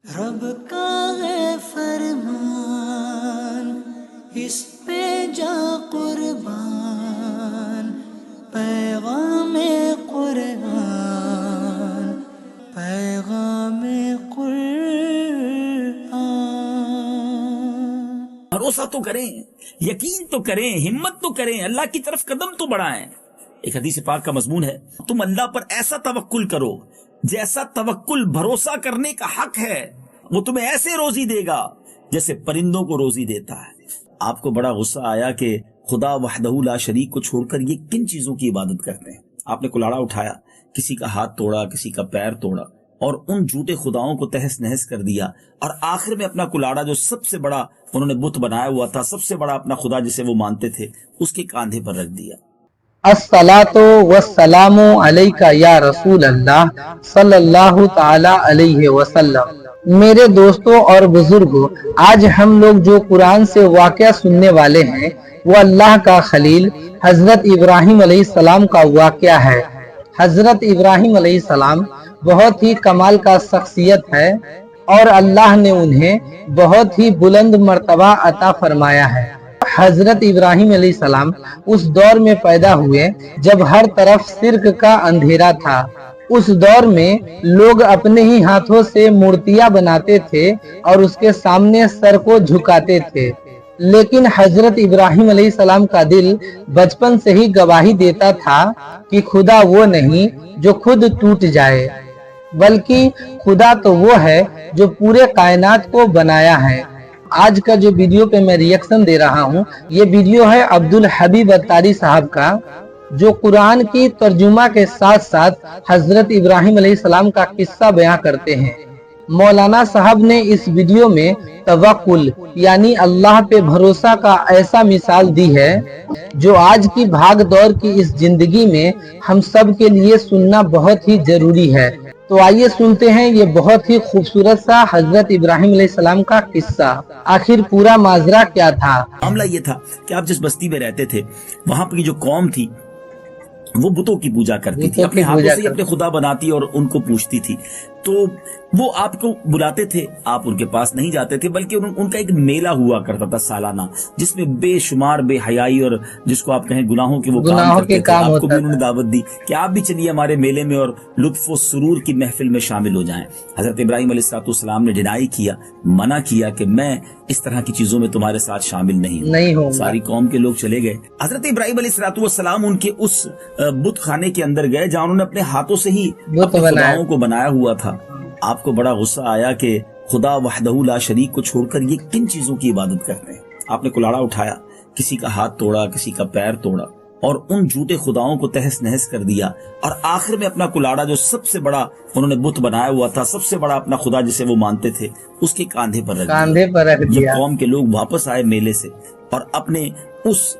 رب کا ہے فرمان، اس پہ جا قربان، پیغام قرآن، پیغام قرآن۔ بھروسہ تو کریں، یقین تو کریں، ہمت تو کریں، اللہ کی طرف قدم تو بڑھائیں۔ ایک حدیث پاک کا مضمون ہے، تم اللہ پر ایسا توکل کرو جیسا توکل بھروسہ کرنے کا حق ہے، وہ تمہیں ایسے روزی دے گا جیسے پرندوں کو روزی دیتا ہے۔ آپ کو بڑا غصہ آیا کہ خدا وحدہ لا شریک کو چھوڑ کر یہ کن چیزوں کی عبادت کرتے ہیں۔ آپ نے کلاڑا اٹھایا، کسی کا ہاتھ توڑا، کسی کا پیر توڑا، اور ان جھوٹے خداؤں کو تہس نہس کر دیا، اور آخر میں اپنا کلاڑا جو سب سے بڑا انہوں نے بت بنایا ہوا تھا، سب سے بڑا اپنا خدا جسے وہ مانتے تھے، اس کے کاندھے پر رکھ دیا۔ الصلاۃ والسلام علیک یا رسول اللہ صلی اللہ تعالی علیہ وسلم۔ میرے دوستوں اور بزرگوں، آج ہم لوگ جو قرآن سے واقعہ سننے والے ہیں وہ اللہ کا خلیل حضرت ابراہیم علیہ السلام کا واقعہ ہے۔ حضرت ابراہیم علیہ السلام بہت ہی کمال کا شخصیت ہے اور اللہ نے انہیں بہت ہی بلند مرتبہ عطا فرمایا ہے۔ حضرت ابراہیم علیہ السلام اس دور میں پیدا ہوئے جب ہر طرف شرک کا اندھیرا تھا۔ اس دور میں لوگ اپنے ہی ہاتھوں سے مورتیاں بناتے تھے اور اس کے سامنے سر کو جھکاتے تھے، لیکن حضرت ابراہیم علیہ السلام کا دل بچپن سے ہی گواہی دیتا تھا کہ خدا وہ نہیں جو خود ٹوٹ جائے، بلکہ خدا تو وہ ہے جو پورے کائنات کو بنایا ہے۔ آج کا جو ویڈیو پہ میں ریئیکشن دے رہا ہوں، یہ ویڈیو ہے عبدالحبیب اتاری صاحب کا، جو قرآن کی ترجمہ کے ساتھ ساتھ حضرت ابراہیم علیہ السلام کا قصہ بیان کرتے ہیں۔ مولانا صاحب نے اس ویڈیو میں توکل یعنی اللہ پہ بھروسہ کا ایسا مثال دی ہے جو آج کی بھاگ دوڑ کی اس زندگی میں ہم سب کے لیے سننا بہت ہی ضروری ہے۔ تو آئیے سنتے ہیں یہ بہت ہی خوبصورت سا حضرت ابراہیم علیہ السلام کا قصہ، آخر پورا ماجرا کیا تھا۔ معاملہ یہ تھا کہ آپ جس بستی میں رہتے تھے وہاں کی جو قوم تھی وہ بتوں کی پوجا کرتی تھی، اپنے ہاتھوں سے اپنے خدا بناتی اور ان کو پوجتی تھی۔ تو وہ آپ کو بلاتے تھے، آپ ان کے پاس نہیں جاتے تھے، بلکہ ان کا ایک میلہ ہوا کرتا تھا سالانہ، جس میں بے شمار بے حیائی اور جس کو آپ کہیں گناہوں کے وہ کام کرتے تھے۔ آپ کو بھی انہوں نے دعوت دی کہ آپ بھی چلیے ہمارے میلے میں اور لطف و سرور کی محفل میں شامل ہو جائیں۔ حضرت ابراہیم علیہ السلام نے ڈینائی کیا، منع کیا کہ میں اس طرح کی چیزوں میں تمہارے ساتھ شامل نہیں ہوں۔ ساری قوم کے لوگ چلے گئے۔ حضرت ابراہیم علیہ السلام ان کے اس بت خانے کے اندر گئے جہاں انہوں نے اپنے ہاتھوں سے ہی اپنے خداؤں کو بنایا ہوا تھا۔ آپ کو بڑا غصہ آیا کہ خدا وحدہ لا شریک کو چھوڑ کر یہ کن چیزوں کی عبادت کرتے ہیں۔ آپ نے کلاڑا اٹھایا، کسی کا ہاتھ توڑا، کسی کا پیر توڑا، اور ان جھوٹے خداؤں کو تہس نہس کر دیا، اور آخر میں اپنا کلاڑا جو سب سے بڑا انہوں نے بت بنایا ہوا تھا، سب سے بڑا اپنا خدا جسے وہ مانتے تھے، اس کے کاندھے پر رکھ دیا۔ یہ قوم کے لوگ واپس آئے میلے سے اور اپنے اس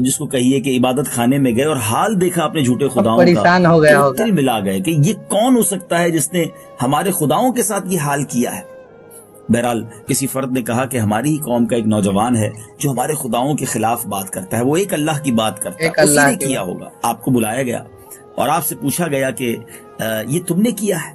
جس کو کہیے کہ عبادت خانے میں گئے اور حال دیکھا اپنے جھوٹے خداؤں کا، تو دل ملا گئے کہ یہ کون ہو سکتا ہے جس نے ہمارے خداؤں کے ساتھ یہ حال کیا ہے۔ بہرحال کسی فرد نے کہا کہ ہماری ہی قوم کا ایک نوجوان ہے جو ہمارے خداؤں کے خلاف بات کرتا ہے، وہ ایک اللہ کی بات کرتا ہے، اسی نے کیا ہوگا۔ آپ کو بلایا گیا اور آپ سے پوچھا گیا کہ یہ تم نے کیا ہے،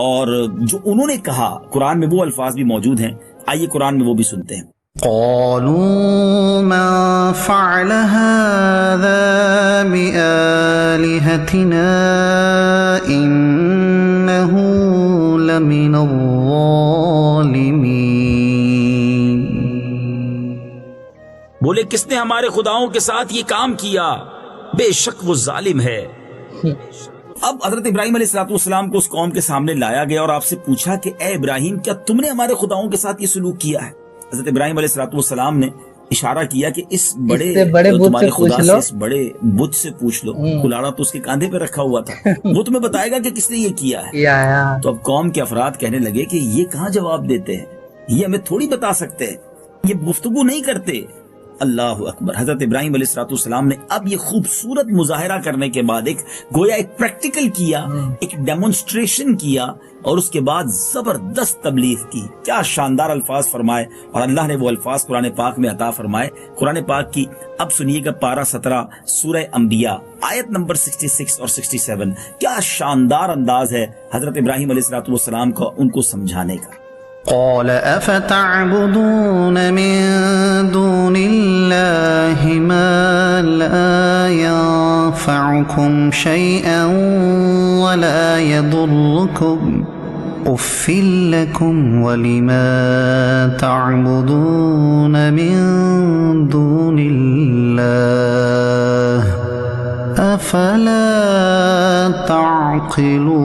اور جو انہوں نے کہا قرآن میں وہ الفاظ بھی موجود ہیں، آئیے قرآن میں وہ بھی سنتے ہیں۔ قالوا من فعل هذا بآلهتنا إنه لمن الظالمين۔ بولے کس نے ہمارے خداؤں کے ساتھ یہ کام کیا، بے شک وہ ظالم ہے۔ اب حضرت ابراہیم علیہ السلام کو اس قوم کے سامنے لایا گیا اور آپ سے پوچھا کہ اے ابراہیم، کیا تم نے ہمارے خداؤں کے ساتھ یہ سلوک کیا ہے؟ حضرت ابراہیم علیہ السلام نے اشارہ کیا کہ اس بڑے تمہارے خدا سے، اس بڑے بت سے پوچھ لو۔ کلاڑا تو اس کے کاندھے پہ رکھا ہوا تھا، وہ تمہیں بتائے گا کہ کس نے یہ کیا ہے۔ تو اب قوم کے افراد کہنے لگے کہ یہ کہاں جواب دیتے ہیں، یہ ہمیں تھوڑی بتا سکتے ہیں، یہ گفتگو نہیں کرتے، اللہ اکبر. حضرت ابراہیم علیہ الصلوۃ والسلام نے اب یہ خوبصورت مظاہرہ کرنے کے بعد گویا ایک پریکٹیکل کیا, ایک ڈیمونسٹریشن کیا, اور اس کے بعد زبردست تبلیغ کی. کیا شاندار الفاظ فرمائے, اور اللہ نے وہ الفاظ قرآن پاک میں عطا فرمائے. قرآن پاک کی اب سنیے گا پارہ 17 سورہ انبیاء آیت نمبر 66 اور 67. کیا شاندار انداز ہے حضرت ابراہیم علیہ الصلوۃ والسلام کو ان کو سمجھانے کا. قال افتعبدون من دون الله ما لا ينفعكم شيئا ولا يضركم اف لكم ولما تعبدون من دون الله افلا تعقلون.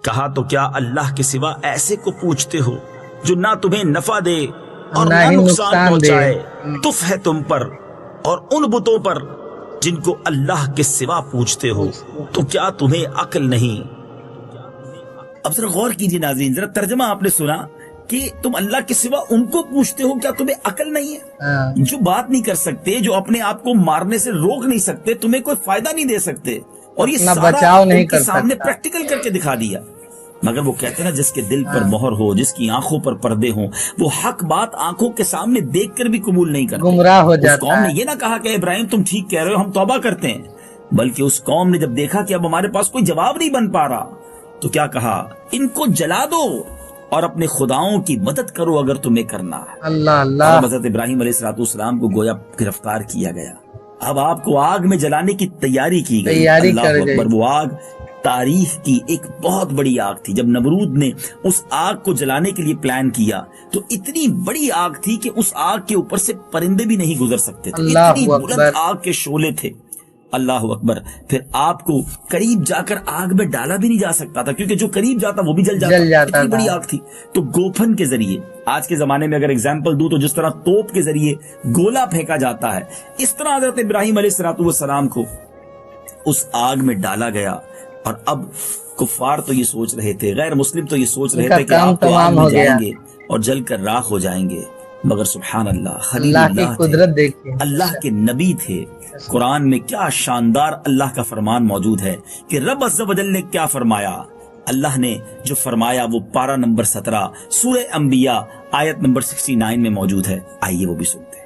کہا تو کیا اللہ کے سوا ایسے کو پوچھتے ہو جو نہ تمہیں نفع دے اور نہ نقصان پہنچائے. تف ہے تم پر اور ان بتوں پر جن کو اللہ کے سوا پوچھتے ہو, تو کیا تمہیں عقل نہیں. اب ذرا غور کیجیے ناظرین, ذرا ترجمہ آپ نے سنا کہ تم اللہ کے سوا ان کو پوچھتے ہو, کیا تمہیں عقل نہیں ہے؟ جو بات نہیں کر سکتے, جو اپنے آپ کو مارنے سے روک نہیں سکتے, تمہیں کوئی فائدہ نہیں دے سکتے, اور یہ سارا ان کے سامنے پریکٹیکل کر کے دکھا دیا. مگر وہ کہتے ہیں نا, جس کے دل پر مہر ہو, جس کی آنکھوں پر پردے ہوں, وہ حق بات آنکھوں کے سامنے دیکھ کر بھی قبول نہیں کرتے. گمراہ ہو جاتا. اس قوم نے یہ نہ کہا کہ ابراہیم تم ٹھیک کہہ رہے ہو, ہم توبہ کرتے ہیں, بلکہ اس قوم نے جب دیکھا کہ اب ہمارے پاس کوئی جواب نہیں بن پا رہا, تو کیا کہا, ان کو جلا دو اور اپنے خداؤں کی مدد کرو اگر تمہیں کرنا ہے. اللہ اللہ. حضرت ابراہیم علیہ الصلوۃ والسلام کو گویا گرفتار کیا گیا. اب آپ کو آگ میں جلانے کی تیاری کی گئی. اللہ اکبر. وہ آگ تاریخ کی ایک بہت بڑی آگ تھی. جب نمرود نے اس آگ کو جلانے کے لیے پلان کیا تو اتنی بڑی آگ تھی کہ اس آگ کے اوپر سے پرندے بھی نہیں گزر سکتے تھے. اتنی بلند آگ کے شعلے تھے. اللہ اکبر. پھر آپ کو قریب جا کر آگ میں ڈالا بھی نہیں جا سکتا تھا, کیونکہ جو قریب جاتا وہ بھی جل جاتا. اتنی بڑی آگ تھی. تو گوپھن کے ذریعے, آج کے زمانے میں اگر اگزامپل دوں تو جس طرح توپ کے ذریعے گولا پھینکا جاتا ہے, اس طرح حضرت ابراہیم علیہ الصلوۃ والسلام کو اس آگ میں ڈالا گیا. اور اب کفار تو یہ سوچ رہے تھے, غیر مسلم تو یہ سوچ رہے تھے کہ آپ تو آگ میں جائیں گے اور جل کر راکھ ہو جائیں گے. مگر سبحان اللہ, خلیل اللہ قدرت دیکھیں, اللہ کے نبی تھے. قرآن میں کیا شاندار اللہ کا فرمان موجود ہے کہ رب عز و جل نے کیا فرمایا. اللہ نے جو فرمایا وہ پارہ نمبر 17 سورہ انبیاء آیت نمبر 69 میں موجود ہے. آئیے وہ بھی سنتے ہیں.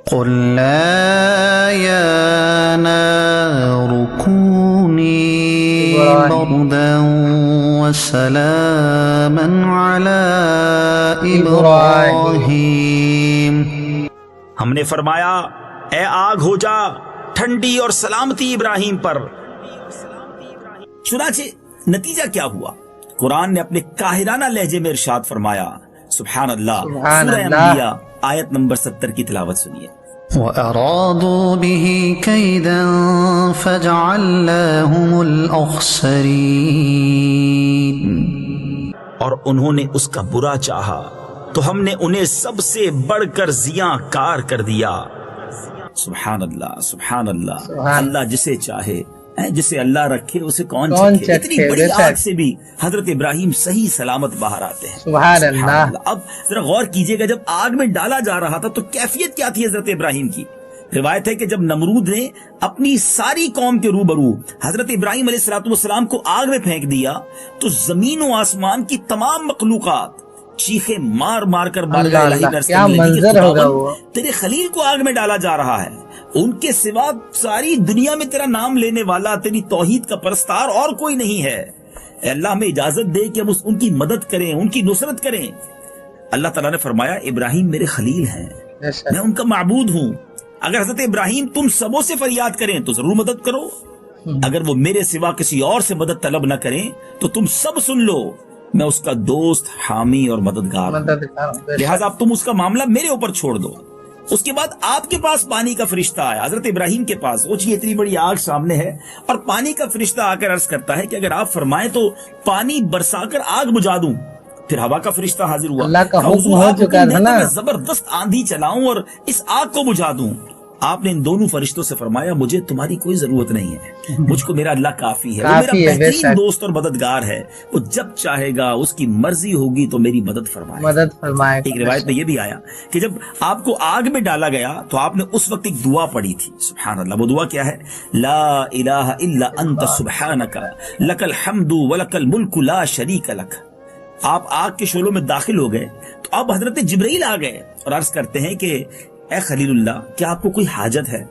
قل لا يا نار كوني بردا وسلاما على إبراهيم. ہم نے فرمایا اے آگ ہو جا ٹھنڈی اور سلامتی ابراہیم پر. چنانچہ نتیجہ کیا ہوا, قرآن نے اپنے قاہرانہ لہجے میں ارشاد فرمایا. سبحان اللہ. سورہ انبیاء آیت نمبر 70 کی تلاوت سنیے. وَأَرَادُوا بِهِ كَيْدًا فَجَعَلْنَاهُمُ الْأَخْسَرِينَ. اور انہوں نے اس کا برا چاہا تو ہم نے انہیں سب سے بڑھ کر زیاں کار کر دیا. سبحان اللہ, سبحان اللہ. اللہ جسے چاہے, جسے اللہ رکھے اسے کون چکھے. اتنی بڑی آگ سے بھی حضرت ابراہیم صحیح سلامت باہر آتے ہیں. سبحان اللہ. اب ذرا غور کیجئے گا, جب آگ میں ڈالا جا رہا تھا تو کیفیت کیا تھی حضرت ابراہیم کی. روایت ہے کہ جب نمرود نے اپنی ساری قوم کے روبرو حضرت ابراہیم علیہ الصلوۃ والسلام کو آگ میں پھینک دیا تو زمین و آسمان کی تمام مخلوقات چیخیں مار مار کر بارگاہ الہی میں عرض کرنے لگی کہ خداوند تیرے خلیل کو آگ میں ڈالا جا رہا ہے, ان کے سوا ساری دنیا میں تیرا نام لینے والا, تیری توحید کا پرستار اور کوئی نہیں ہے. اے اللہ ہمیں اجازت دے کہ ہم ان کی مدد کریں, ان کی نصرت کریں. اللہ تعالیٰ نے فرمایا ابراہیم میرے خلیل ہیں, میں ان کا معبود ہوں. اگر حضرت ابراہیم تم سبوں سے فریاد کریں تو ضرور مدد کرو, اگر وہ میرے سوا کسی اور سے مدد طلب نہ کریں تو تم سب سن لو, میں اس کا دوست, حامی اور مددگار ہوں. لہٰذا اب تم اس کا معاملہ میرے اوپر چھوڑ دو. اس کے بعد آپ کے پاس پانی کا فرشتہ آیا, حضرت ابراہیم کے پاس. سوچیے اتنی بڑی آگ سامنے ہے اور پانی کا فرشتہ آ کر عرض کرتا ہے کہ اگر آپ فرمائیں تو پانی برسا کر آگ بجھا دوں. پھر ہوا کا فرشتہ حاضر ہوا, اللہ کا حکم ہو چکا تھا نا, زبردست آندھی چلاؤں اور اس آگ کو بجھا دوں. آپ نے ان دونوں فرشتوں سے فرمایا مجھے تمہاری کوئی ضرورت نہیں ہے، مجھ کو میرا اللہ کافی ہے، وہ میرا کافی ہے، بے بہترین شک۔ دوست اور مددگار ہے، وہ جب چاہے گا اس کی مرضی ہوگی تو میری مدد فرمائے۔ مدد فرمائے۔ ایک روایت میں یہ بھی آیا کہ جب آپ کو آگ میں ڈالا گیا تو آپ نے اس وقت ایک دعا پڑھی تھی، سبحان اللہ۔ وہ دعا کیا ہے؟ لا الہ الا انت سبحانک لک الحمد ولک الملک لا شریک لک۔ آپ آگ کے شعلوں میں داخل ہو گئے تو اب حضرت جبرائیل آ گئے اور عرض کرتے ہیں کہ اے خلیل اللہ، کیا آپ کو کوئی حاجت ہے؟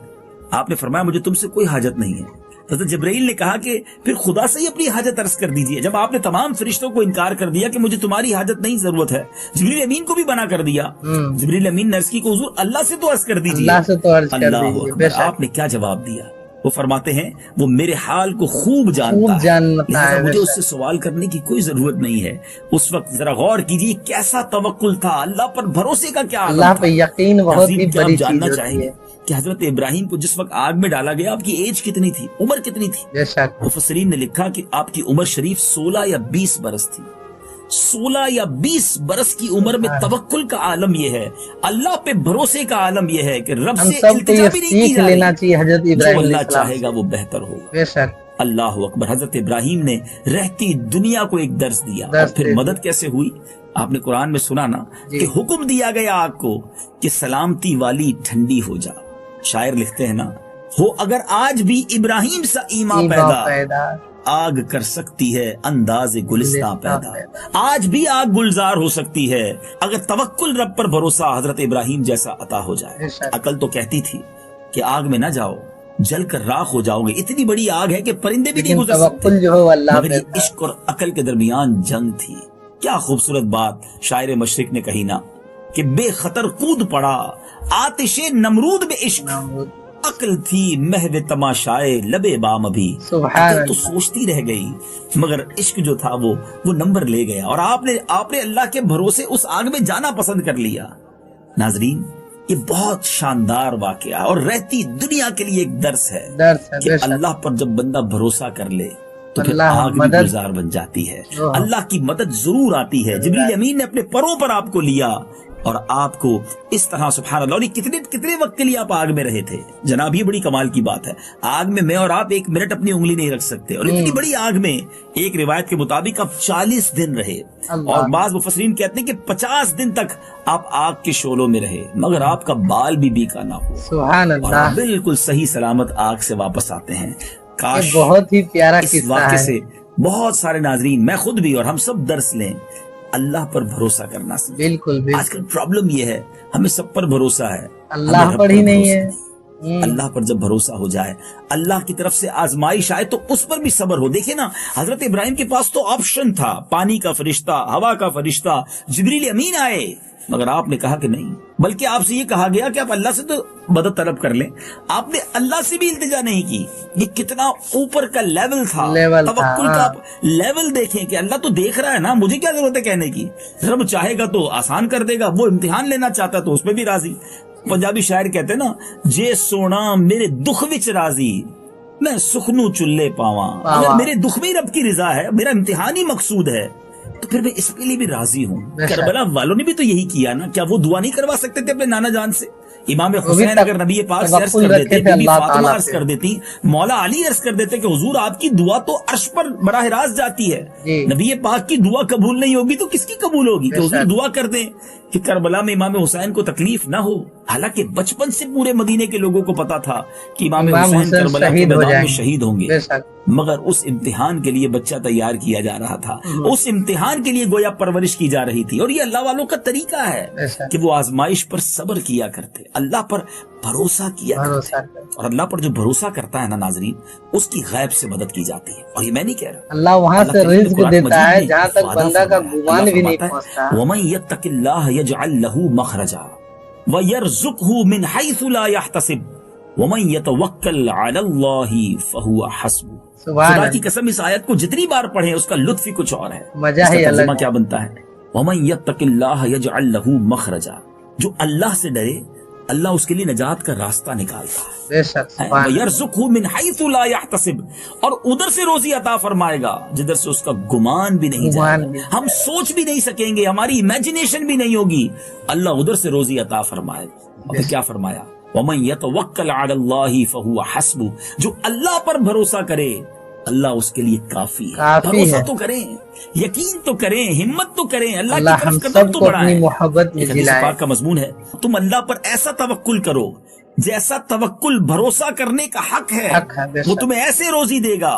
آپ نے فرمایا مجھے تم سے کوئی حاجت نہیں ہے۔ حضرت جبرائیل نے کہا کہ پھر خدا سے ہی اپنی حاجت عرض کر دیجئے۔ جب آپ نے تمام فرشتوں کو انکار کر دیا کہ مجھے تمہاری حاجت نہیں، ضرورت ہے، جبریل امین کو بھی بنا کر دیا۔ جبریل امین نے عرض کی کہ حضور اللہ سے تو عرض کر دیجئے۔ اللہ سے تو عرض کر اللہ دیجئے، اکبر۔ بے شک۔ آپ نے کیا جواب دیا؟ وہ فرماتے ہیں وہ میرے حال کو خوب جانتا ہے، جانتا ہے، لہذا بے مجھے اس شک۔ سے سوال کرنے کی کوئی ضرورت نہیں ہے۔ اس وقت ذرا غور کیجیے کیسا توکل تھا، اللہ پر بھروسے کا کیا عالم اللہ تھا۔ پہ یقین بہت ہی عظیم، کیا بڑی آپ جاننا چیز چاہیں ہوتی گے ہے۔ کہ حضرت ابراہیم کو جس وقت آگ میں ڈالا گیا آپ کی ایج کتنی تھی، عمر کتنی تھی؟ بے شک۔ مفسرین نے لکھا کہ آپ کی عمر شریف 16 یا 20 برس تھی۔ 16 یا 20 برس کی عمر میں توکل کا عالم یہ ہے، اللہ پہ بھروسے کا عالم یہ ہے کہ رب ہم سے سب کو التجا یہ بھی نہیں کی سیکھ جا لینا رہی، چاہیے حضرت جو ابراہیم علیہ اللہ السلام چاہے گا سے۔ وہ بہتر ہوگا۔ بے شک۔ اللہ اکبر۔ حضرت ابراہیم نے رہتی دنیا کو ایک درس دیا، اور درس پھر دے دیا۔ مدد کیسے ہوئی؟ آپ نے قرآن میں سنا نا کہ حکم دیا گیا آگ کو کہ سلامتی والی ٹھنڈی ہو جا۔ شاعر لکھتے ہیں نا، ہو اگر آج بھی ابراہیم سا ایمان پیدا، آگ کر سکتی ہے انداز گلستاں پیدا۔ آج بھی آگ گلزار ہو سکتی ہے اگر توکل رب پر بھروسہ حضرت ابراہیم جیسا عطا ہو جائے۔ عقل تو کہتی تھی کہ آگ میں نہ جاؤ، جل کر راکھ ہو جاؤ گے، اتنی بڑی آگ ہے کہ پرندے بھی نہیں لیکن گزر سکتے۔ توکل جو ہے وہ اللہ مگر پہ یہ عشق اور عقل کے درمیان جنگ تھی۔ کیا خوبصورت بات شاعر مشرق نے کہی نا کہ بے خطر کود پڑا آتش نمرود میں عشق، عقل تھی محو تماشائے لبے بام ابھی۔ سبحان عقل تو اللہ۔ سوچتی رہ گئی مگر عشق جو تھا وہ نمبر لے گیا، اور آپ نے اللہ کے بھروسے اس آگ میں جانا پسند کر لیا۔ ناظرین، یہ بہت شاندار واقعہ اور رہتی دنیا کے لیے ایک درس ہے درس ہے، کہ بے شک۔ اللہ پر جب بندہ بھروسہ کر لے تو پھر اللہ آگ بھی مدد گلزار بن جاتی ہے، اللہ کی مدد ضرور آتی ہے۔ جبریل امین نے اپنے پروں پر آپ کو لیا اور آپ کو اس طرح، سبحان اللہ، اور یہ کتنے وقت کے لیے آپ آگ میں رہے تھے جناب؟ یہ بڑی کمال کی بات ہے، آگ میں میں اور آپ 1 منٹ اپنی انگلی نہیں رکھ سکتے، اور اتنی بڑی آگ میں ایک روایت کے مطابق آپ 40 دن رہے، اور بعض مفسرین کہتے ہیں کہ 50 دن تک آپ آگ کے شعلوں میں رہے مگر آپ کا بال بھی بیکا نہ ہو، سبحان اور اللہ۔ آپ بالکل صحیح سلامت آگ سے واپس آتے ہیں۔ کاش یہ بہت ہی پیارا اس قصہ واقعے ہے۔ سے بہت سارے ناظرین، میں خود بھی اور ہم سب درس لیں، اللہ پر بھروسہ کرنا سیکھیں۔ بالکل آج بالکل۔ کل پرابلم یہ ہے ہمیں سب پر بھروسہ ہے، اللہ ہمیں رب پر ہی نہیں بھروسہ ہے۔ اللہ پر جب بھروسہ ہو جائے، اللہ کی طرف سے آزمائش آئے تو اس پر بھی صبر ہو۔ دیکھیں نا، حضرت ابراہیم کے پاس تو آپشن تھا، پانی کا فرشتہ، ہوا کا فرشتہ، جبریل امین آئے، مگر آپ نے کہا کہ نہیں، بلکہ آپ سے یہ کہا گیا کہ آپ اللہ سے تو مدد طلب کر لیں، آپ نے اللہ سے بھی التجا نہیں کی۔ یہ کتنا اوپر کا لیول تھا، توکل کا لیول دیکھیں کہ اللہ تو دیکھ رہا ہے نا، مجھے کیا ضرورت ہے کہنے کی، رب چاہے گا تو آسان کر دے گا، وہ امتحان لینا چاہتا تو اس میں بھی راضی۔ پنجابی شاعر کہتے ہیں نا، جے سونا میرے دکھ وچ راضی میں سخنو چلے پاواں، اگر میرے دکھ میں رب کی رضا ہے، میرا امتحان ہی مقصود ہے، تو پھر میں اس کے لیے بھی راضی ہوں۔ کربلا والوں نے بھی تو یہی کیا نا، کیا وہ دعا نہیں کروا سکتے تھے اپنے نانا جان سے؟ امام حسین اگر نبی پاک سے عرض کر دیتے، بی بی فاطمہ عرض کر دیتی، مولا علی عرض کر دیتے کہ حضور آپ کی دعا تو عرش پر براہ راست جاتی ہے، نبی پاک کی دعا قبول نہیں ہوگی تو کس کی قبول ہوگی؟ کہ حضور دعا کر دیں کہ کربلا میں امام حسین کو تکلیف نہ ہو۔ حالانکہ بچپن سے پورے مدینے کے لوگوں کو پتا تھا کہ امام حسین کربلا کے میدان میں شہید ہوں گے، مگر اس امتحان کے لیے بچہ تیار کیا جا رہا تھا، اس امتحان کے لیے گویا پرورش کی جا رہی تھی، اور یہ اللہ والوں کا طریقہ ہے کہ وہ آزمائش پر صبر کیا کرتے، اللہ پر بھروسہ کیا کرتے، اور اللہ پر جو بھروسہ کرتا ہے نا ناظرین، اس کی غیب سے مدد کی جاتی ہے۔ اور یہ میں نہیں کہہ رہا، اللہ وہاں سے رزق دیتا ہے جہاں تک بندہ کا گمان بھی نہیں پہنچتا۔ وَمَن يَتَّقِ اللَّهَ يَجْعَل لَّهُ مَخْرَجًا وَيَرْزُقْهُ مِنْ حَيْثُ لَا يَحْتَسِبُ وَمَن يَتَوَكَّلْ عَلَى اللَّهِ فَهُوَ حَسْبُهُ۔ خدا کی قسم، اس آیت کو جتنی بار پڑھیں اس کا لطف ہی کچھ اور ہے۔ مزہ ہی الگ ترجمہ کیا بنتا ہے؟ وَمَن يَتَّقِ اللَّهَ يَجْعَل لَّهُ مَخْرَجًا، جو اللہ سے ڈرے اللہ اس کے لیے نجات کا راستہ نکالتا ہے۔ بے شک، وَيَرْزُقْهُ مِنْ حَيْثُ لَا يَحْتَسِبُ، اور ادھر سے روزی عطا فرمائے گا جدھر سے اس کا گمان بھی نہیں جائے گا، ہم سوچ بھی نہیں سکیں گے، ہماری امیجنیشن بھی نہیں ہوگی، اللہ ادھر سے روزی عطا فرمائے گا۔ اور کیا فرمایا؟ وَمَن يَتَوَكَّلْ عَلَى اللَّهِ فَهُوَ حَسْبُهُ, جو اللہ پر بھروسہ کرے اللہ اس کے لیے کافی ہے. بھروسہ تو کریں, یقین تو کریں, ہمت تو کریں, اللہ کی طرف قدم تو بڑھائیں. محبت میں حدیث پاک کا مضمون ہے, تم اللہ پر ایسا توکل کرو جیسا توکل بھروسہ کرنے کا حق ہے. وہ تمہیں ایسے روزی دے گا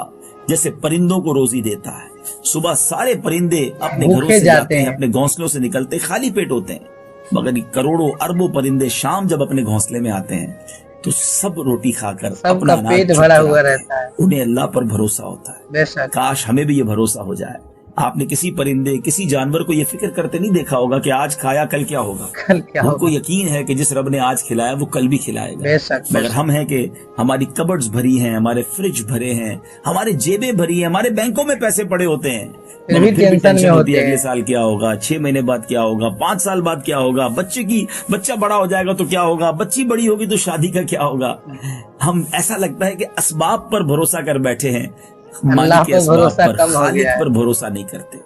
جیسے پرندوں کو روزی دیتا ہے. صبح سارے پرندے اپنے گھروں سے جاتے ہیں, اپنے گھونسلوں سے نکلتے خالی پیٹ ہوتے ہیں, مگر یہ کروڑوں اربوں پرندے شام جب اپنے گھونسلے میں آتے ہیں تو سب روٹی کھا کر اپنا پیٹ بھرا ہوا رہتا ہے. انہیں اللہ پر بھروسہ ہوتا ہے. کاش ہمیں بھی یہ بھروسہ ہو جائے. آپ نے کسی پرندے کسی جانور کو یہ فکر کرتے نہیں دیکھا ہوگا کہ آج کھایا کل کیا ہوگا. ان کو یقین ہے کہ جس رب نے آج کھلایا وہ کل بھی کھلائے گا. مگر ہم ہیں کہ ہماری کبڈز بھری ہیں, ہمارے فریج بھرے ہیں, ہمارے جیبیں بھری ہیں, ہمارے بینکوں میں پیسے پڑے ہوتے ہیں, پھر بھی ٹینشن ہوتی ہے اگلے سال کیا ہوگا, 6 مہینے بعد کیا ہوگا, 5 سال بعد کیا ہوگا, بچہ بڑا ہو جائے گا تو کیا ہوگا, بچی بڑی ہوگی تو شادی کا کیا ہوگا. ہم ایسا لگتا ہے کہ اسباب پر بھروسہ کر بیٹھے ہیں, مالک کے اسباب پر, خالق پر بھروسہ نہیں کرتے.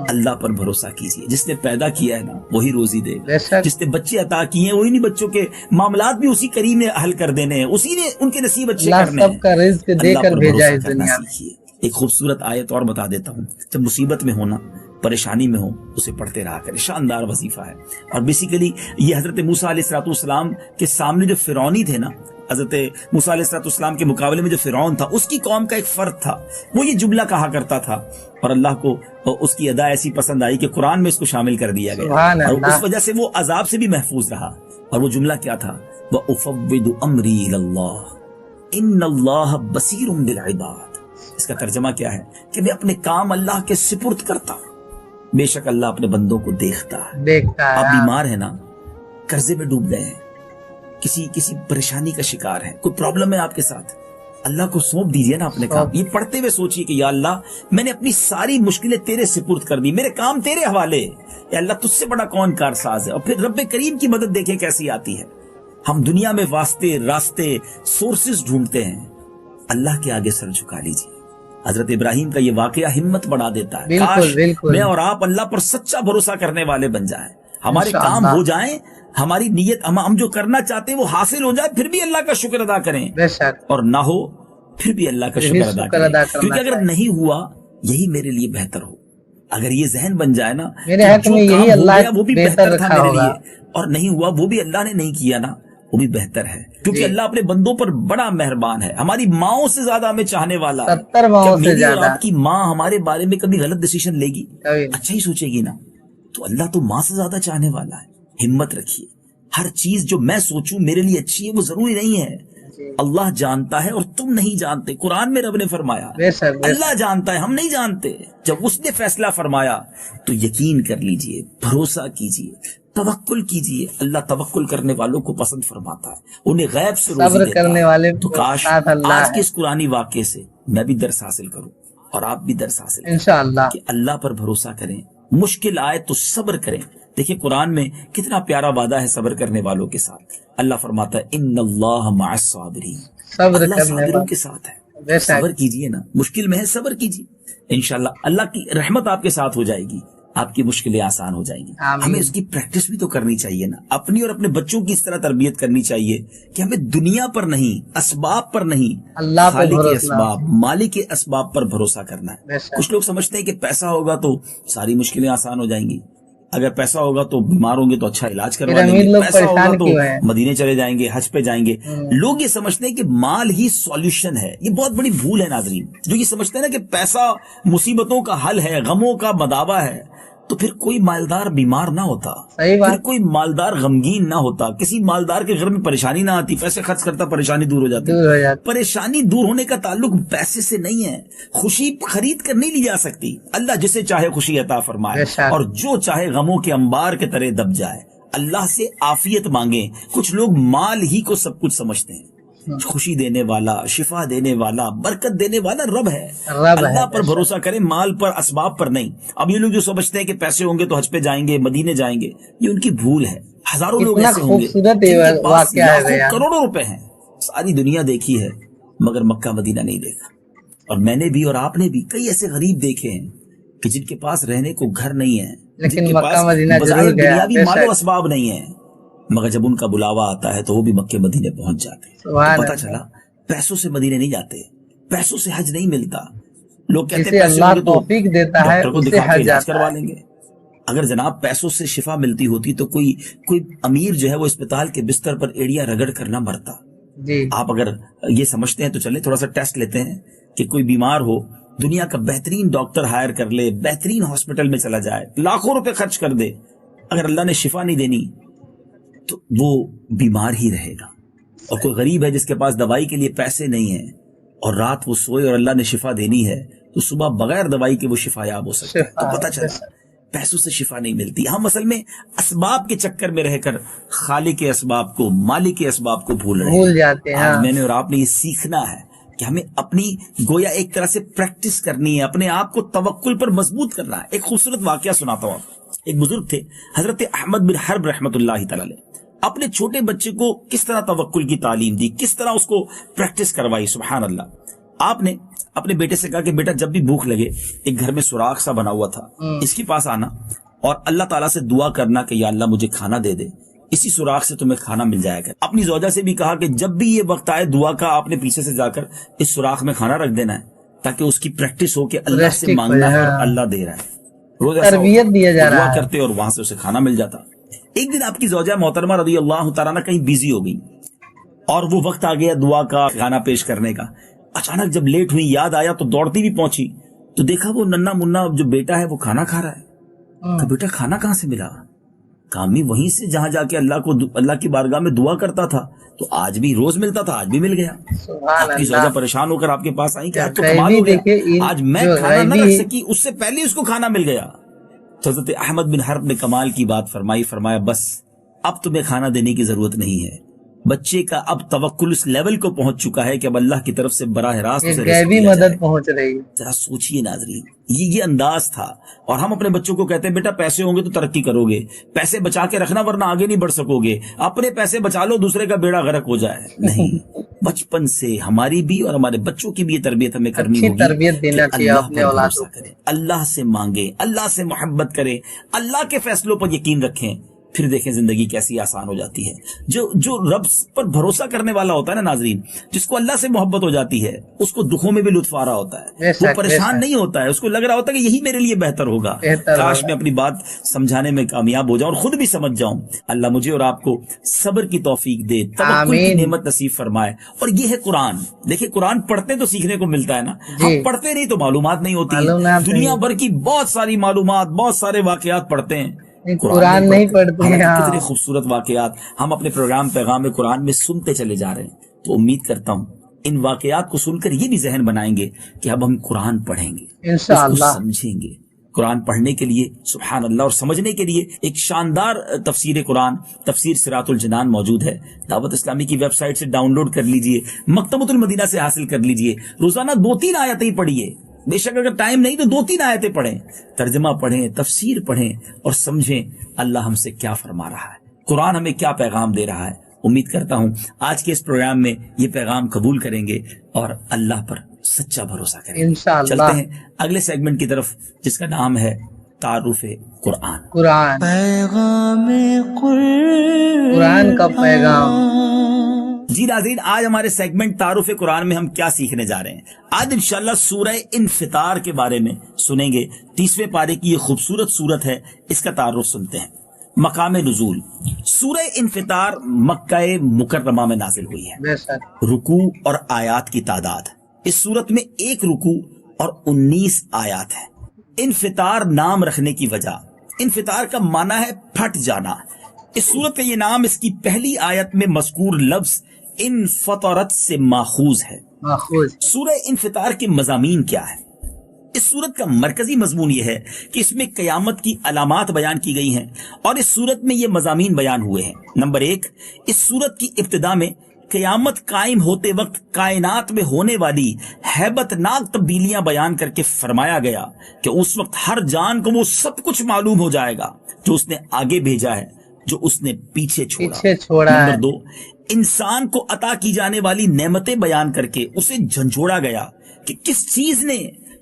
اللہ پر بھروسہ کیجیے. جس نے پیدا کیا ہے نا وہی روزی دے گا. جس نے بچے عطا کیے ہیں وہی نہیں, بچوں کے معاملات بھی اسی کریم نے حل کر دینے ہیں, اسی نے ان کے نصیب اچھے کرنے ہیں. سب کا رزق دے کر بھیجا ہے دنیا میں. ایک خوبصورت آیت اور بتا دیتا ہوں. جب مصیبت میں ہونا, پریشانی میں ہو, اسے پڑھتے رہا کرے. شاندار وظیفہ ہے. اور بیسیکلی یہ حضرت موسیٰ علیہ السلام کے سامنے جو فرعونی تھے نا, حضرت موسیٰ علیہ السلام کے مقابلے میں جو فرعون تھا اس کی قوم کا ایک فرد تھا, وہ یہ جملہ کہا کرتا تھا اور اللہ کو اس کی ادا ایسی پسند آئی کہ قرآن میں اس کو شامل کر دیا گیا اور اس وجہ سے وہ عذاب سے بھی محفوظ رہا. اور وہ جملہ کیا تھا؟ وَأُفَوِّضُ أَمْرِي إِلَى اللَّهِ إِنَّ اللَّهَ بَصِيرٌ بِالْعِبَادِ. اس کا ترجمہ کیا ہے کہ میں اپنے کام اللہ کے سپرد کرتا ہوں, بے شک اللہ اپنے بندوں کو دیکھتا ہے. آپ بیمار ہیں نا, قرضے میں ڈوب گئے ہیں, کسی پریشانی کا شکار ہے, کوئی پرابلم ہے آپ کے ساتھ, اللہ کو سونپ دیجئے نا اپنے کام. یہ پڑھتے ہوئے سوچئے کہ یا اللہ میں نے اپنی ساری مشکلیں تیرے سپرد کر دی, میرے کام تیرے حوالے. یا اللہ تجھ سے بڑا کون کارساز ہے. اور پھر رب کریم کی مدد دیکھیں کیسی آتی ہے. ہم دنیا میں واسطے, راستے, سورسز ڈھونڈتے ہیں, اللہ کے آگے سر جھکا لیجئے. حضرت ابراہیم کا یہ واقعہ ہمت بڑھا دیتا ہے. کاش میں اور آپ اللہ پر سچا بھروسہ کرنے والے بن جائیں, ہمارے کام ہو جائیں, ہماری نیت ہم جو کرنا چاہتے ہیں وہ حاصل ہو جائے, پھر بھی اللہ کا شکر ادا کریں, اور نہ ہو پھر بھی اللہ کا شکر ادا کریں. کیونکہ اگر نہیں ہوا یہی میرے لیے بہتر ہو. اگر یہ ذہن بن جائے نا جو کام ہو گیا وہ بھی بہتر تھا میرے لیے, اور نہیں ہوا وہ بھی اللہ نے نہیں کیا نا وہ بھی بہتر ہے. کیونکہ اللہ اپنے بندوں پر بڑا مہربان ہے. ہماری ماؤں سے زیادہ ہمیں چاہنے والا ہے. 70 ماؤں سے زیادہ. آپ کی ماں ہمارے بارے میں کبھی غلط ڈیسیژن لے گی؟ اچھا ہی سوچے گی نا. تو اللہ تو ماں سے زیادہ چاہنے والا ہے. ہمت رکھیے. ہر چیز جو میں سوچوں میرے لیے اچھی ہے وہ ضروری نہیں ہے. اللہ جانتا ہے اور تم نہیں جانتے. قرآن میں رب نے فرمایا اللہ جانتا ہے, ہم نہیں جانتے. جب اس نے فیصلہ فرمایا تو یقین کر لیجئے, بھروسہ کیجئے, توکل کیجئے. اللہ توکل کرنے والوں کو پسند فرماتا ہے, انہیں غیب سے روزی دیتا ہے. تو کاش آج کے اس قرآنی واقعے سے میں بھی درس حاصل کروں اور آپ بھی درس حاصل کریں انشاءاللہ کہ اللہ پر بھروسہ کریں. مشکل آئے تو صبر کریں. دیکھیں قرآن میں کتنا پیارا وعدہ ہے صبر کرنے والوں کے ساتھ. اللہ فرماتا ہے ان اللہ مع الصابرین, اللہ صابروں کے ساتھ ہے. صبر کیجئے نا, مشکل میں ہے صبر کیجئے, انشاءاللہ اللہ کی رحمت آپ کے ساتھ ہو جائے گی, آپ کی مشکلیں آسان ہو جائیں گی. ہمیں اس کی پریکٹس بھی تو کرنی چاہیے نا, اپنی اور اپنے بچوں کی اس طرح تربیت کرنی چاہیے کہ ہمیں دنیا پر نہیں, اسباب پر نہیں, اللہ خالق کے اسباب, مالک کے اسباب پر بھروسہ کرنا ہے. کچھ لوگ سمجھتے ہیں کہ پیسہ ہوگا تو ساری مشکلیں آسان ہو جائیں گی, اگر پیسہ ہوگا تو بیمار ہوں گے تو اچھا علاج کروا لیں گے, پیسہ ہوگا تو مدینے چلے جائیں گے, حج پہ جائیں گے. لوگ یہ سمجھتے ہیں کہ مال ہی سولوشن ہے. یہ بہت بڑی بھول ہے ناظرین, جو یہ سمجھتے ہیں نا کہ پیسہ مصیبتوں کا حل ہے, غموں کا مداوا ہے. تو پھر کوئی مالدار بیمار نہ ہوتا, پھر کوئی مالدار غمگین نہ ہوتا, کسی مالدار کے گھر میں پریشانی نہ آتی, پیسے خرچ کرتا پریشانی دور ہو جاتی. پریشانی دور ہونے کا تعلق پیسے سے نہیں ہے. خوشی خرید کر نہیں لی جا سکتی. اللہ جسے چاہے خوشی عطا فرمائے اور جو چاہے غموں کے انبار کے تلے دب جائے. اللہ سے عافیت مانگیں. کچھ لوگ مال ہی کو سب کچھ سمجھتے ہیں. خوشی دینے والا, شفا دینے والا, برکت دینے والا رب ہے. اللہ پر بھروسہ کریں, مال پر, اسباب پر نہیں. اب یہ لوگ جو سمجھتے ہیں کہ پیسے ہوں گے تو حج پہ جائیں گے, مدینے جائیں گے, یہ ان کی بھول ہے. ہزاروں لوگ ایسے ہوں گے, کروڑوں روپے ہیں, ساری دنیا دیکھی ہے مگر مکہ مدینہ نہیں دیکھا. اور میں نے بھی اور آپ نے بھی کئی ایسے غریب دیکھے ہیں کہ جن کے پاس رہنے کو گھر نہیں ہے, لیکن مکہ مدینہ ضرور گیا, دنیاوی مال و اسباب نہیں ہے, مگر جب ان کا بلاوا آتا ہے تو وہ بھی مکے مدینے پہنچ جاتے ہیں. سبحان تو پتہ اللہ. چلا پیسوں سے مدینے نہیں جاتے, پیسوں سے حج نہیں ملتا. لوگ کہتے جسے ہیں پیسے اللہ ہوں گے تو توفیق دیتا ہے ڈاکٹر کو اسے دکھا کے حج علاج جاتا کروا ہے. لیں گے. اگر جناب پیسوں سے شفا ملتی ہوتی تو کوئی امیر جو ہے وہ اسپتال کے بستر پر ایڑیاں رگڑ کر نہ مرتا. جی آپ اگر یہ سمجھتے ہیں تو چلیں تھوڑا سا ٹیسٹ لیتے ہیں کہ کوئی بیمار ہو, دنیا کا بہترین ڈاکٹر ہائر کر لے, بہترین ہاسپٹل میں چلا جائے, لاکھوں روپے خرچ کر دے, اگر اللہ نے شفا نہیں دینی تو وہ بیمار ہی رہے گا. اور کوئی غریب ہے جس کے پاس دوائی کے لیے پیسے نہیں ہیں اور رات وہ سوئے اور اللہ نے شفا دینی ہے تو صبح بغیر دوائی کے وہ شفا یاب ہو سکتا ہے. تو پتہ چلا پیسوں سے شفا نہیں ملتی. ہم اصل میں اسباب کے چکر میں رہ کر خالق کے اسباب کو, مالک کے اسباب کو بھول رہے بھول جاتے ہیں. آج میں نے اور آپ نے یہ سیکھنا ہے کہ ہمیں اپنی گویا ایک طرح سے پریکٹس کرنی ہے, اپنے آپ کو توکل پر مضبوط کرنا ہے. ایک خوبصورت واقعہ سناتا ہوں. ایک بزرگ تھے حضرت احمد بن حرب رحمۃ اللہ تعالی علیہ, اپنے چھوٹے بچے کو کس طرح توکل کی تعلیم دی, کس طرح اس کو پریکٹس کروائی. سبحان اللہ. آپ نے اپنے بیٹے سے کہا کہ بیٹا جب بھی بھوک لگے, ایک گھر میں سوراخ سا بنا ہوا تھا, اس کے پاس آنا اور اللہ تعالیٰ سے دعا کرنا کہ یا اللہ مجھے کھانا دے دے, اسی سوراخ سے تمہیں کھانا مل جائے گا. اپنی زوجہ سے بھی کہا کہ جب بھی یہ وقت آئے دعا کا, آپ نے پیچھے سے جا کر اس سوراخ میں کھانا رکھ دینا ہے تاکہ اس کی پریکٹس ہو کہ اللہ سے مانگنا ہے اور اللہ دے رہا ہے. روز تربیت دیا جا رہا دعا ہے کرتے اور وہاں سے اسے کھانا مل جاتا. ایک دن آپ کی زوجہ محترمہ رضی اللہ تعالیٰ عنہ کہیں بیزی ہو گئی اور وہ وقت آ گیا دعا کا, کھانا پیش کرنے کا. اچانک جب لیٹ ہوئی, یاد آیا تو دوڑتی بھی پہنچی تو دیکھا وہ ننا منا جو بیٹا ہے وہ کھانا کھا رہا ہے. کہ بیٹا کھانا کہاں سے ملا؟ کامی وہیں سے جہاں جا کے اللہ کی بارگاہ میں دعا کرتا تھا, تو آج بھی روز ملتا تھا, آج بھی مل گیا. آپ کی زوجہ پریشان ہو کر آپ کے پاس آئی کہ آج تو کمال ہو گیا, آج میں کھانا نہ رکھ سکی, اس سے پہلے اس کو کھانا مل گیا. تو حضرت احمد بن حرب نے کمال کی بات فرمایا بس اب تمہیں کھانا دینے کی ضرورت نہیں ہے. بچے کا اب توکل اس لیول کو پہنچ چکا ہے کہ اب اللہ کی طرف سے براہ راست اسے رزق غیبی دیا مدد جائے. پہنچ رہی ہے. ذرا سوچئے ناظرین, یہ انداز تھا. اور ہم اپنے بچوں کو کہتے ہیں بیٹا پیسے ہوں گے تو ترقی کرو گے, پیسے بچا کے رکھنا ورنہ آگے نہیں بڑھ سکو گے, اپنے پیسے بچا لو دوسرے کا بیڑا غرق ہو جائے. نہیں, بچپن سے ہماری بھی اور ہمارے بچوں کی بھی یہ تربیت ہمیں کرنی اچھی ہوگی تربیت دینا کہ چاہیے اللہ اپنے پر اولاد بھروسہ کریں, اللہ سے مانگیں, اللہ سے محبت کریں, اللہ کے فیصلوں پر یقین رکھیں, پھر دیکھیں زندگی کیسی آسان ہو جاتی ہے. جو رب پر بھروسہ کرنے والا ہوتا ہے نا ناظرین, جس کو اللہ سے محبت ہو جاتی ہے, اس کو دکھوں میں بھی لطف آ رہا ہوتا ہے, وہ پریشان نہیں ہوتا ہے, اس کو لگ رہا ہوتا ہے کہ یہی میرے لیے بہتر ہوگا. کاش میں اپنی بات سمجھانے میں کامیاب ہو جاؤں اور خود بھی سمجھ جاؤں. اللہ مجھے اور آپ کو صبر کی توفیق دے, توکل کی نعمت نصیب فرمائے. اور یہ ہے قرآن. دیکھیں قرآن پڑھتے تو سیکھنے کو ملتا ہے نا, ہم پڑھتے نہیں تو معلومات نہیں ہوتی. دنیا بھر کی بہت ساری معلومات, بہت سارے واقعات پڑھتے ہیں, قرآن نہیں پڑھتے ہیں. کتنے خوبصورت واقعات ہم اپنے پروگرام پیغام قرآن میں سنتے چلے جا رہے ہیں. تو امید کرتا ہوں ان واقعات کو سن کر یہ بھی ذہن بنائیں گے کہ اب ہم قرآن پڑھیں گے, انشاءاللہ سمجھیں گے. قرآن پڑھنے کے لیے سبحان اللہ اور سمجھنے کے لیے ایک شاندار تفسیر قرآن, تفسیر صراط الجنان موجود ہے. دعوت اسلامی کی ویب سائٹ سے ڈاؤن لوڈ کر لیجئے, مکتبۃ المدینہ سے حاصل کر لیجئے. روزانہ 2-3 آیتیں پڑھیے, بے شک اگر ٹائم نہیں تو 2-3 آیتیں پڑھیں, ترجمہ پڑھیں, تفسیر پڑھیں اور سمجھیں اللہ ہم سے کیا فرما رہا ہے, قرآن ہمیں کیا پیغام دے رہا ہے. امید کرتا ہوں آج کے اس پروگرام میں یہ پیغام قبول کریں گے اور اللہ پر سچا بھروسہ کریں گے. چلتے ہیں اگلے سیگمنٹ کی طرف جس کا نام ہے تعارف قرآن. پیغام قرآن کا پیغام. جی ناظرین, آج ہمارے سیگمنٹ تعارف قرآن میں ہم کیا سیکھنے جا رہے ہیں. آج انشاءاللہ سورہ انفطار کے بارے میں سنیں گے. 30ویں پارے کی یہ خوبصورت سورت ہے, اس کا تعارف سنتے ہیں. مقام نزول, سورہ انفطار مکہ مکرمہ میں نازل ہوئی ہے. رکوع اور آیات کی تعداد, اس سورت میں 1 رکوع اور 19 آیات ہے. انفطار نام رکھنے کی وجہ, انفطار کا معنی ہے پھٹ جانا. اس سورت کا یہ نام اس کی پہلی آیت میں مذکور لفظ انفطرت سے ماخوذ ہے. سورہ انفطار کے مضامین کیا ہے؟ اس سورت کا مرکزی مضمون یہ ہے کہ اس میں قیامت کی علامات بیان کی گئی ہیں اور اس سورت میں یہ مضامین بیان ہوئے ہیں. نمبر 1, اس سورت کی ابتدا میں قیامت قائم ہوتے وقت کائنات میں ہونے والی ہیبت ناک تبدیلیاں بیان کر کے فرمایا گیا کہ اس وقت ہر جان کو وہ سب کچھ معلوم ہو جائے گا جو اس نے آگے بھیجا ہے, جو اس نے پیچھے چھوڑا. نمبر 2, انسان کو عطا کی جانے والی نعمتیں بیان کر کے اسے جھنجھوڑا گیا کہ کس چیز نے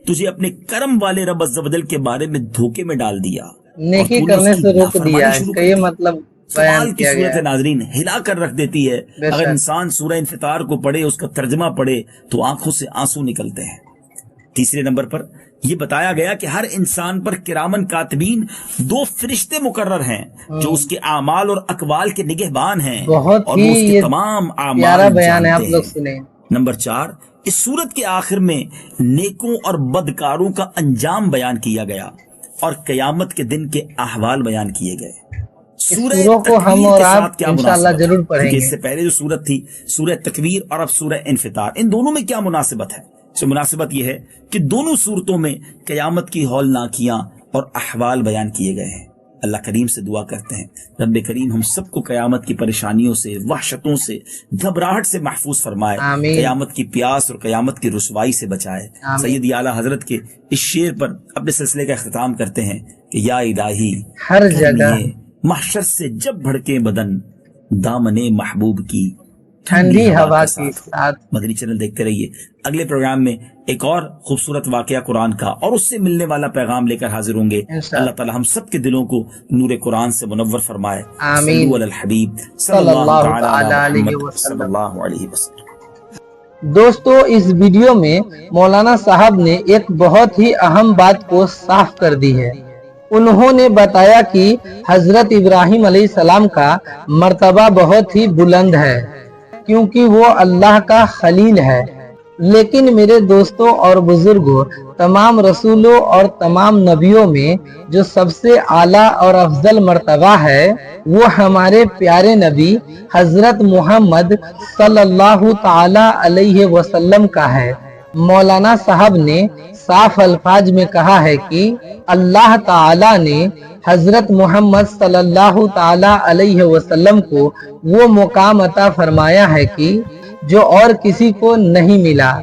تجھے اپنے کرم والے رب عز و جل کے بارے میں دھوکے میں ڈال دیا, نیکی کرنے سے روک دیا. اس کا یہ مطلب کمال کی صورت ہے ناظرین، ہلا کر رکھ دیتی ہے۔ اگر انسان سورہ انفطار کو پڑھے، اس کا ترجمہ پڑھے تو آنکھوں سے آنسو نکلتے ہیں۔ تیسرے نمبر پر یہ بتایا گیا کہ ہر انسان پر کرامن کاتبین 2 فرشتے مقرر ہیں جو اس کے اعمال اور اقوال کے نگہبان ہیں، اور وہ اس کے تمام اعمال جانتے ہیں۔ نمبر 4، اس سورت کے آخر میں نیکوں اور بدکاروں کا انجام بیان کیا گیا اور قیامت کے دن کے احوال بیان کیے گئے۔ سورہ کو ہم اور آپ انشاءاللہ ضرور پڑھیں گے۔ اس سے پہلے جو سورت تھی سورہ تکویر اور اب سورہ انفطار، ان دونوں میں کیا مناسبت ہے؟ اس مناسبت یہ ہے کہ دونوں صورتوں میں قیامت کی ہولناکیاں اور احوال بیان کیے گئے ہیں۔ اللہ کریم سے دعا کرتے ہیں رب کریم ہم سب کو قیامت کی پریشانیوں سے، وحشتوں سے، گھبراہٹ سے محفوظ فرمائے، قیامت کی پیاس اور قیامت کی رسوائی سے بچائے۔ سیدی اعلیٰ حضرت کے اس شعر پر اپنے سلسلے کا اختتام کرتے ہیں کہ یا الہی ہر جگہ محشر سے جب بھڑکے بدن، دامنے محبوب کی ٹھنڈی ہوا کے ساتھ۔ مدنی چینل دیکھتے رہیے۔ اگلے پروگرام میں ایک اور خوبصورت واقعہ قرآن کا اور اس سے ملنے والا پیغام لے کر حاضر ہوں گے۔ اللہ تعالی ہم سب کے دلوں کو نور قرآن سے منور فرمائے۔ آمین۔ صلو علی الحبیب صلی اللہ علیہ وسلم۔ دوستو، اس ویڈیو میں مولانا صاحب نے ایک بہت ہی اہم بات کو صاف کر دی ہے۔ انہوں نے بتایا کہ حضرت ابراہیم علیہ السلام کا مرتبہ بہت ہی بلند ہے کیونکہ وہ اللہ کا خلیل ہے، لیکن میرے دوستوں اور بزرگوں، تمام رسولوں اور تمام نبیوں میں جو سب سے اعلیٰ اور افضل مرتبہ ہے وہ ہمارے پیارے نبی حضرت محمد صلی اللہ تعالی علیہ وسلم کا ہے۔ مولانا صاحب نے صاف الفاظ میں کہا ہے کہ اللہ تعالی نے حضرت محمد صلی اللہ تعالی علیہ وسلم کو وہ مقام عطا فرمایا ہے کہ جو اور کسی کو نہیں ملا۔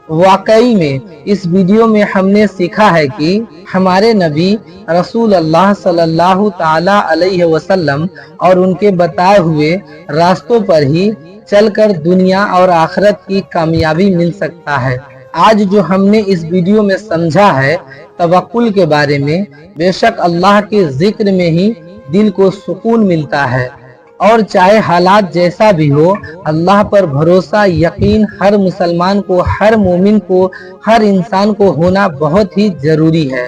واقعی میں اس ویڈیو میں ہم نے سیکھا ہے کہ ہمارے نبی رسول اللہ صلی اللہ تعالی علیہ وسلم اور ان کے بتائے ہوئے راستوں پر ہی چل کر دنیا اور آخرت کی کامیابی مل سکتا ہے۔ آج جو ہم نے اس ویڈیو میں سمجھا ہے توکل کے بارے میں، بے شک اللہ کے ذکر میں ہی دل کو سکون ملتا ہے، اور چاہے حالات جیسا بھی ہو، اللہ پر بھروسہ، یقین ہر مسلمان کو، ہر مومن کو، ہر انسان کو ہونا بہت ہی ضروری ہے،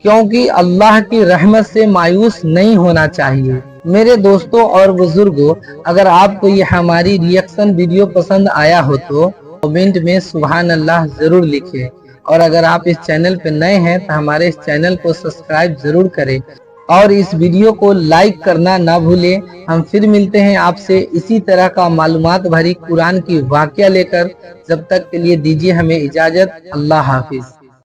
کیونکہ اللہ کی رحمت سے مایوس نہیں ہونا چاہیے۔ میرے دوستوں اور بزرگوں، اگر آپ کو یہ ہماری ریئیکشن ویڈیو پسند آیا ہو تو کمنٹ میں سبحان اللہ ضرور لکھیں، اور اگر آپ اس چینل پہ نئے ہیں تو ہمارے اس چینل کو سبسکرائب ضرور کریں اور اس ویڈیو کو لائک کرنا نہ بھولیں۔ ہم پھر ملتے ہیں آپ سے اسی طرح کا معلومات بھری قرآن کی واقعہ لے کر۔ جب تک کے لیے دیجیے ہمیں اجازت۔ اللہ حافظ۔